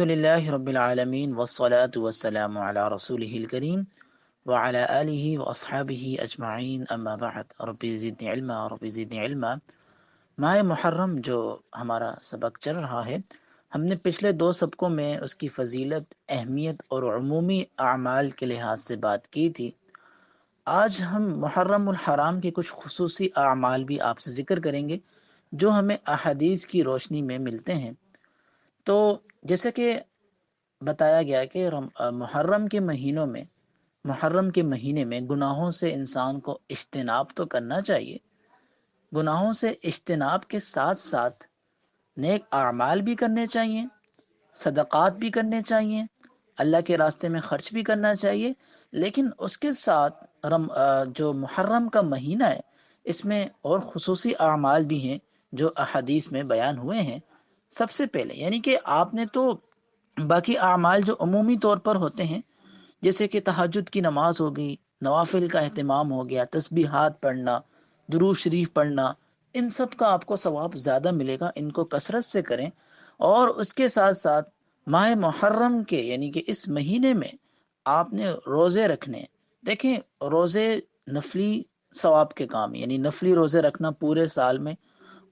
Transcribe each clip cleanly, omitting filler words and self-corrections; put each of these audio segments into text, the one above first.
للہ رب العالمین والصلاة والسلام علی رسولہ الکریم وعلی آلہ واصحابہ اجمعین اما بعد رب زدنی علما رب زدنی علما۔ ماہ محرم جو ہمارا سبق چل رہا ہے، ہم نے پچھلے 2 سبقوں میں اس کی فضیلت، اہمیت اور عمومی اعمال کے لحاظ سے بات کی تھی۔ آج ہم محرم الحرام کے کچھ خصوصی اعمال بھی آپ سے ذکر کریں گے جو ہمیں احادیث کی روشنی میں ملتے ہیں۔ تو جیسے کہ بتایا گیا کہ محرم کے مہینے میں گناہوں سے انسان کو اجتناب تو کرنا چاہیے۔ گناہوں سے اجتناب کے ساتھ ساتھ نیک اعمال بھی کرنے چاہیے، صدقات بھی کرنے چاہیے، اللہ کے راستے میں خرچ بھی کرنا چاہیے۔ لیکن اس کے ساتھ جو محرم کا مہینہ ہے، اس میں اور خصوصی اعمال بھی ہیں جو احادیث میں بیان ہوئے ہیں۔ سب سے پہلے یعنی کہ آپ نے تو باقی اعمال جو عمومی طور پر ہوتے ہیں، جیسے کہ تہجد کی نماز ہو گئی، نوافل کا اہتمام ہو گیا، تسبیحات پڑھنا، درود شریف پڑھنا، ان سب کا آپ کو ثواب زیادہ ملے گا، ان کو کثرت سے کریں۔ اور اس کے ساتھ ساتھ ماہ محرم کے یعنی کہ اس مہینے میں آپ نے روزے رکھنے۔ دیکھیں، روزے نفلی ثواب کے کام، یعنی نفلی روزے رکھنا پورے سال میں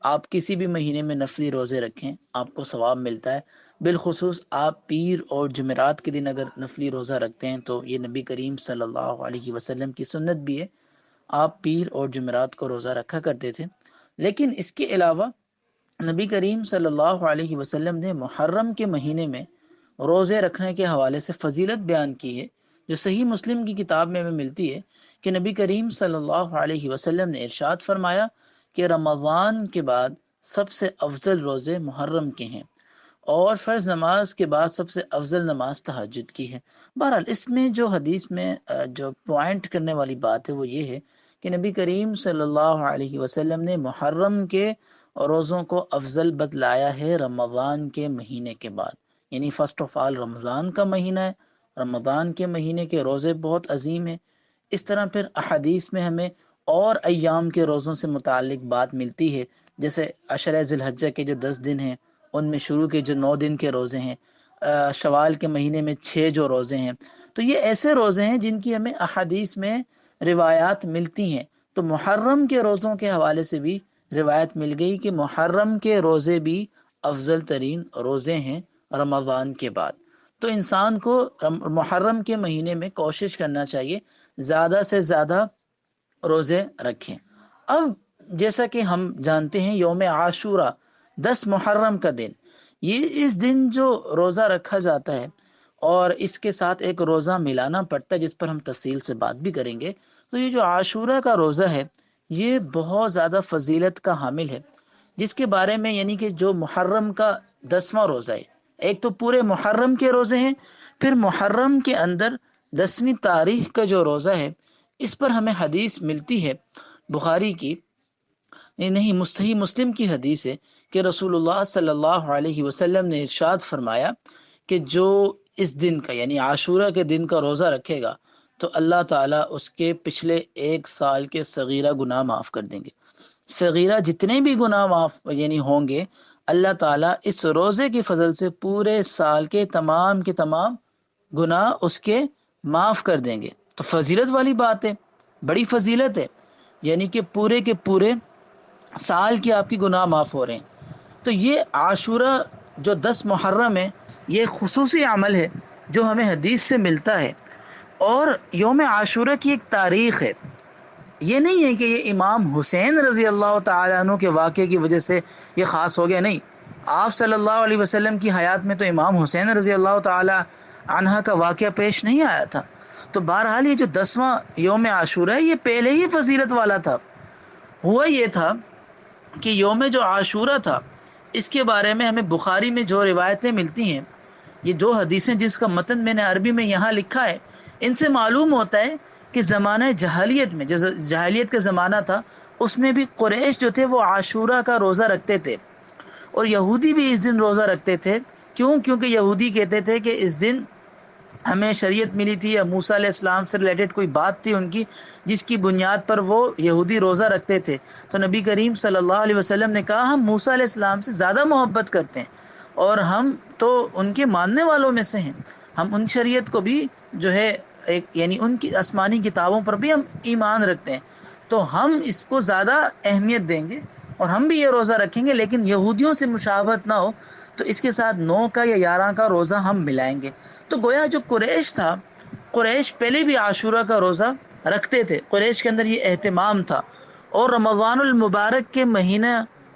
آپ کسی بھی مہینے میں نفلی روزے رکھیں، آپ کو ثواب ملتا ہے۔ بالخصوص آپ پیر اور جمعرات کے دن اگر نفلی روزہ رکھتے ہیں تو یہ نبی کریم صلی اللہ علیہ وسلم کی سنت بھی ہے، آپ پیر اور جمعرات کو روزہ رکھا کرتے تھے۔ لیکن اس کے علاوہ نبی کریم صلی اللہ علیہ وسلم نے محرم کے مہینے میں روزے رکھنے کے حوالے سے فضیلت بیان کی ہے، جو صحیح مسلم کی کتاب میں ہمیں ملتی ہے کہ نبی کریم صلی اللہ علیہ وسلم نے ارشاد فرمایا کہ رمضان کے بعد سب سے افضل روزے محرم کے ہیں، اور فرض نماز کے بعد سب سے افضل نماز تہجد کی ہے۔ بہرحال اس میں جو حدیث میں جو پوائنٹ کرنے والی بات ہے وہ یہ ہے کہ نبی کریم صلی اللہ علیہ وسلم نے محرم کے روزوں کو افضل بتلایا ہے رمضان کے مہینے کے بعد، یعنی فرسٹ آف آل رمضان کا مہینہ ہے، رمضان کے مہینے کے روزے بہت عظیم ہیں۔ اس طرح پھر احادیث میں ہمیں اور ایام کے روزوں سے متعلق بات ملتی ہے، جیسے عشرہ ذی الحجہ کے جو 10 دن ہیں ان میں شروع کے جو 9 دن کے روزے ہیں، شوال کے مہینے میں 6 جو روزے ہیں، تو یہ ایسے روزے ہیں جن کی ہمیں احادیث میں روایات ملتی ہیں۔ تو محرم کے روزوں کے حوالے سے بھی روایت مل گئی کہ محرم کے روزے بھی افضل ترین روزے ہیں رمضان کے بعد۔ تو انسان کو محرم کے مہینے میں کوشش کرنا چاہیے زیادہ سے زیادہ روزے رکھیں۔ اب جیسا کہ ہم جانتے ہیں یوم عاشورہ 10 محرم کا دن، یہ اس دن جو روزہ رکھا جاتا ہے اور اس کے ساتھ ایک روزہ ملانا پڑتا ہے جس پر ہم تفصیل سے بات بھی کریں گے، تو یہ جو عاشورہ کا روزہ ہے یہ بہت زیادہ فضیلت کا حامل ہے، جس کے بارے میں یعنی کہ جو محرم کا 10واں روزہ ہے، ایک تو پورے محرم کے روزے ہیں، پھر محرم کے اندر 10ویں تاریخ کا جو روزہ ہے اس پر ہمیں حدیث ملتی ہے بخاری کی، نہیں صحیح مسلم کی حدیث ہے کہ رسول اللہ صلی اللہ علیہ وسلم نے ارشاد فرمایا کہ جو اس دن کا یعنی عاشورہ کے دن کا روزہ رکھے گا تو اللہ تعالیٰ اس کے پچھلے 1 سال کے صغیرہ گناہ معاف کر دیں گے۔ صغیرہ جتنے بھی گناہ معاف یعنی ہوں گے، اللہ تعالیٰ اس روزے کی فضل سے پورے سال کے تمام گناہ اس کے معاف کر دیں گے۔ تو فضیلت والی بات ہے، بڑی فضیلت ہے، یعنی کہ پورے کے پورے سال کی آپ کی گناہ معاف ہو رہے ہیں۔ تو یہ عاشورہ جو 10 محرم ہے یہ خصوصی عمل ہے جو ہمیں حدیث سے ملتا ہے۔ اور یوم عاشورہ کی ایک تاریخ ہے، یہ نہیں ہے کہ یہ امام حسین رضی اللہ تعالیٰ عنہ کے واقعے کی وجہ سے یہ خاص ہو گیا، نہیں، آپ صلی اللہ علیہ وسلم کی حیات میں تو امام حسین رضی اللہ تعالیٰ عنہ کا واقعہ پیش نہیں آیا تھا۔ تو بہرحال یہ جو 10واں یوم عاشورہ ہے یہ پہلے ہی فضیلت والا تھا۔ ہوا یہ تھا کہ یوم جو عاشورہ تھا اس کے بارے میں ہمیں بخاری میں جو روایتیں ملتی ہیں، یہ 2 حدیثیں جس کا متن میں نے عربی میں یہاں لکھا ہے، ان سے معلوم ہوتا ہے کہ زمانہ جاہلیت میں، جو جاہلیت کا زمانہ تھا، اس میں بھی قریش جو تھے وہ عاشورہ کا روزہ رکھتے تھے، اور یہودی بھی اس دن روزہ رکھتے تھے۔ کیونکہ یہودی کہتے تھے کہ اس دن ہمیں شریعت ملی تھی یا موسیٰ علیہ السلام سے ریلیٹڈ کوئی بات تھی ان کی، جس کی بنیاد پر وہ یہودی روزہ رکھتے تھے۔ تو نبی کریم صلی اللہ علیہ وسلم نے کہا ہم موسیٰ علیہ السلام سے زیادہ محبت کرتے ہیں اور ہم تو ان کے ماننے والوں میں سے ہیں. ہم ان شریعت کو بھی جو ہے ایک یعنی ان کی آسمانی کتابوں پر بھی ہم ایمان رکھتے ہیں، تو ہم اس کو زیادہ اہمیت دیں گے اور ہم بھی یہ روزہ رکھیں گے، لیکن یہودیوں سے مشابہت نہ ہو تو اس کے ساتھ 9 کا یا 11 کا روزہ ہم ملائیں گے. تو گویا جو قریش تھا، قریش پہلے بھی عاشورہ کا روزہ رکھتے تھے، قریش کے اندر یہ اہتمام تھا. اور رمضان المبارک کے مہینہ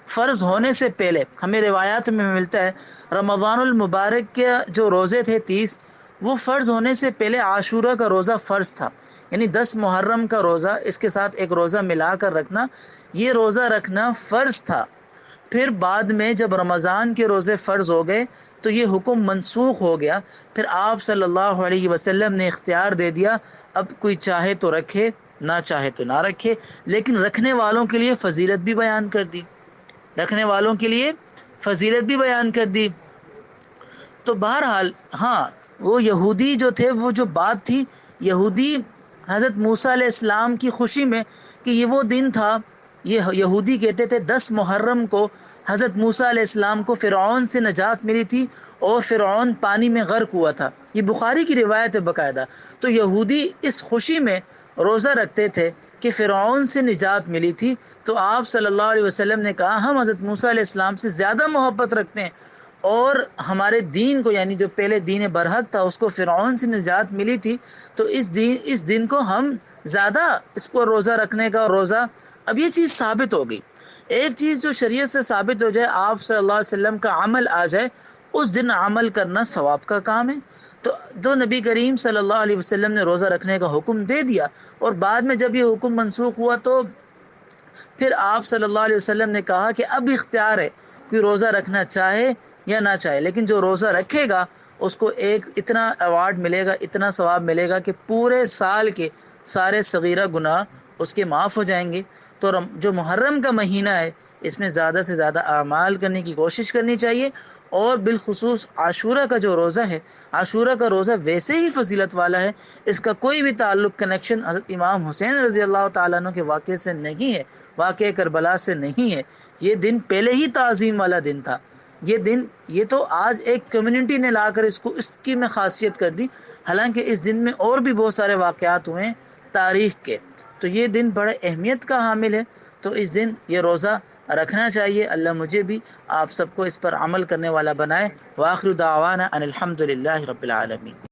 فرض ہونے سے پہلے ہمیں روایات میں ملتا ہے رمضان المبارک کے جو روزے تھے 30، وہ فرض ہونے سے پہلے عاشورہ کا روزہ فرض تھا. یعنی 10 محرم کا روزہ اس کے ساتھ ایک روزہ ملا کر رکھنا، یہ روزہ رکھنا فرض تھا. پھر بعد میں جب رمضان کے روزے فرض ہو گئے تو یہ حکم منسوخ ہو گیا. پھر آپ صلی اللہ علیہ وسلم نے اختیار دے دیا اب کوئی چاہے تو رکھے، نہ چاہے تو نہ رکھے، لیکن رکھنے والوں کے لیے فضیلت بھی بیان کر دی، رکھنے والوں کے لیے فضیلت بھی بیان کر دی. تو بہرحال ہاں، وہ یہودی جو تھے، وہ جو بات تھی، یہودی حضرت موسیٰ علیہ السلام کی خوشی میں کہ یہ وہ دن تھا، یہ یہودی کہتے تھے 10 محرم کو حضرت موسیٰ علیہ السلام کو فرعون سے نجات ملی تھی اور فرعون پانی میں غرق ہوا تھا. یہ بخاری کی روایت ہے باقاعدہ. تو یہودی اس خوشی میں روزہ رکھتے تھے کہ فرعون سے نجات ملی تھی. تو آپ صلی اللہ علیہ وسلم نے کہا ہم حضرت موسیٰ علیہ السلام سے زیادہ محبت رکھتے ہیں، اور ہمارے دین کو یعنی جو پہلے دین برحق تھا اس کو فرعون سے نجات ملی تھی، تو اس دن کو ہم زیادہ اس کو روزہ رکھنے کا روزہ. اب یہ چیز ثابت ہو گئی. ایک چیز جو شریعت سے ثابت ہو جائے، آپ صلی اللہ علیہ وسلم کا عمل آ جائے، اس دن عمل کرنا ثواب کا کام ہے. تو نبی کریم صلی اللہ علیہ وسلم نے روزہ رکھنے کا حکم دے دیا، اور بعد میں جب یہ حکم منسوخ ہوا تو پھر آپ صلی اللہ علیہ وسلم نے کہا کہ اب اختیار ہے، کوئی روزہ رکھنا چاہے یا نہ چاہے، لیکن جو روزہ رکھے گا اس کو ایک اتنا ایوارڈ ملے گا، اتنا ثواب ملے گا کہ پورے سال کے سارے صغیرہ گناہ اس کے معاف ہو جائیں گے. تو جو محرم کا مہینہ ہے اس میں زیادہ سے زیادہ اعمال کرنے کی کوشش کرنی چاہیے. اور بالخصوص عاشورہ کا جو روزہ ہے، عاشورہ کا روزہ ویسے ہی فضیلت والا ہے، اس کا کوئی بھی تعلق کنیکشن حضرت امام حسین رضی اللہ تعالیٰ عنہ کے واقعے سے نہیں ہے، واقعہ کربلا سے نہیں ہے. یہ دن پہلے ہی تعظیم والا دن تھا. یہ تو آج ایک کمیونٹی نے لا کر اس کی میں خاصیت کر دی، حالانکہ اس دن میں اور بھی بہت سارے واقعات ہوئے ہیں تاریخ کے. تو یہ دن بڑے اہمیت کا حامل ہے، تو اس دن یہ روزہ رکھنا چاہیے. اللہ مجھے بھی آپ سب کو اس پر عمل کرنے والا بنائے. وآخر دعوانا ان الحمد للہ رب العالمین.